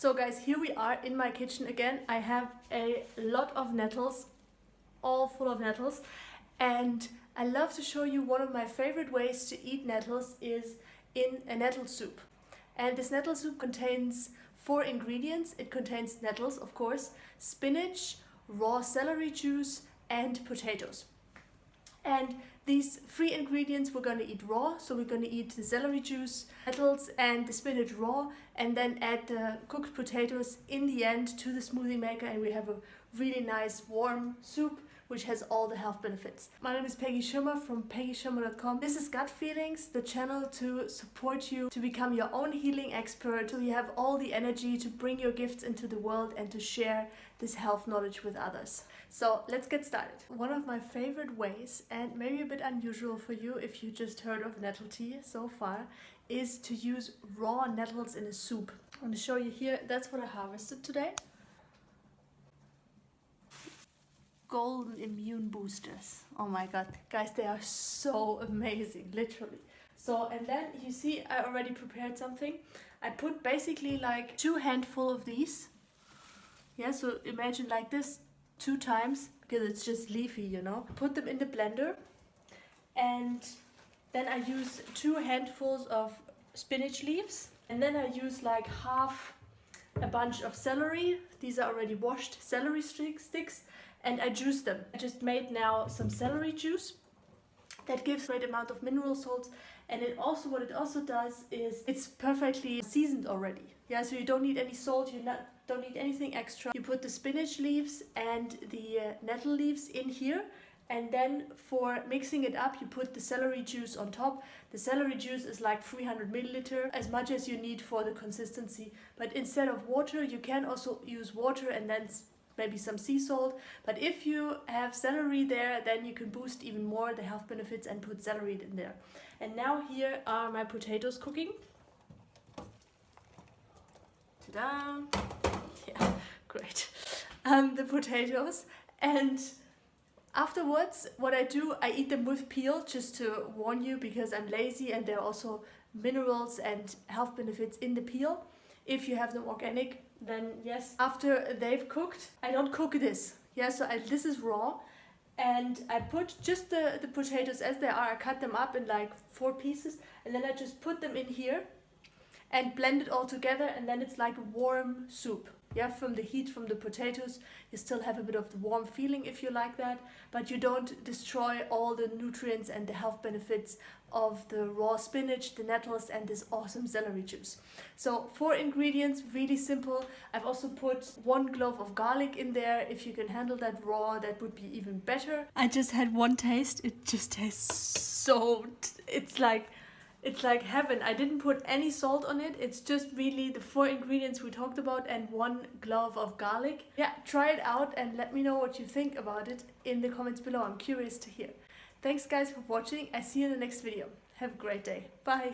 So guys, here we are in my kitchen again. I have a lot of nettles, all full of nettles, and I love to show you one of my favorite ways to eat nettles is in a nettle soup. And this nettle soup contains 4 ingredients. It contains nettles, of course, spinach, raw celery juice, and potatoes. And these 3 ingredients we're going to eat raw, so we're going to eat the celery juice, nettles and the spinach raw, and then add the cooked potatoes in the end to the smoothie maker, and we have a really nice warm soup which has all the health benefits. My name is Peggy Schirmer from peggyschirmer.com. This is Gut Feelings, the channel to support you to become your own healing expert, so you have all the energy to bring your gifts into the world and to share this health knowledge with others. So let's get started. One of my favorite ways, and maybe a bit unusual for you if you just heard of nettle tea so far, is to use raw nettles in a soup. I'm going to show you here, that's what I harvested today. Golden immune boosters. Oh my god, guys, they are so amazing, literally. So, and then you see I already prepared something. I put basically like 2 handfuls of these. Yeah, so imagine like this 2 times, because it's just leafy, you know. Put them in the blender, and then I use 2 handfuls of spinach leaves, and then I use like half a bunch of celery. These are already washed celery sticks, and I juice them. I just made now some celery juice that gives a great amount of mineral salts, and it also, what it also does is it's perfectly seasoned already. Yeah, so you don't need any salt, don't need anything extra. You put the spinach leaves and the nettle leaves in here, and then for mixing it up you put the celery juice on top. The celery juice is like 300 milliliter, as much as you need for the consistency, but instead of water you can also use water and then maybe some sea salt. But if you have celery there, then you can boost even more the health benefits and put celery in there. And now here are my potatoes cooking. Ta-da! Yeah, great. The potatoes, and afterwards what I do, I eat them with peel, just to warn you, because I'm lazy, and there are also minerals and health benefits in the peel. If you have them organic, then yes. After they've cooked, I don't cook this. Yeah, so this is raw, and I put just the potatoes as they are. I cut them up in like 4 pieces, and then I just put them in here and blend it all together, and then it's like a warm soup. Yeah, from the heat from the potatoes, you still have a bit of the warm feeling if you like that, but you don't destroy all the nutrients and the health benefits of the raw spinach, the nettles, and this awesome celery juice. So 4 ingredients, really simple. I've also put 1 clove of garlic in there. If you can handle that raw, that would be even better. I just had one taste. It just tastes so, it's like heaven. I didn't put any salt on it. It's just really the 4 ingredients we talked about and 1 clove of garlic. Yeah, try it out and let me know what you think about it in the comments below. I'm curious to hear. Thanks guys for watching. I see you in the next video. Have a great day. Bye.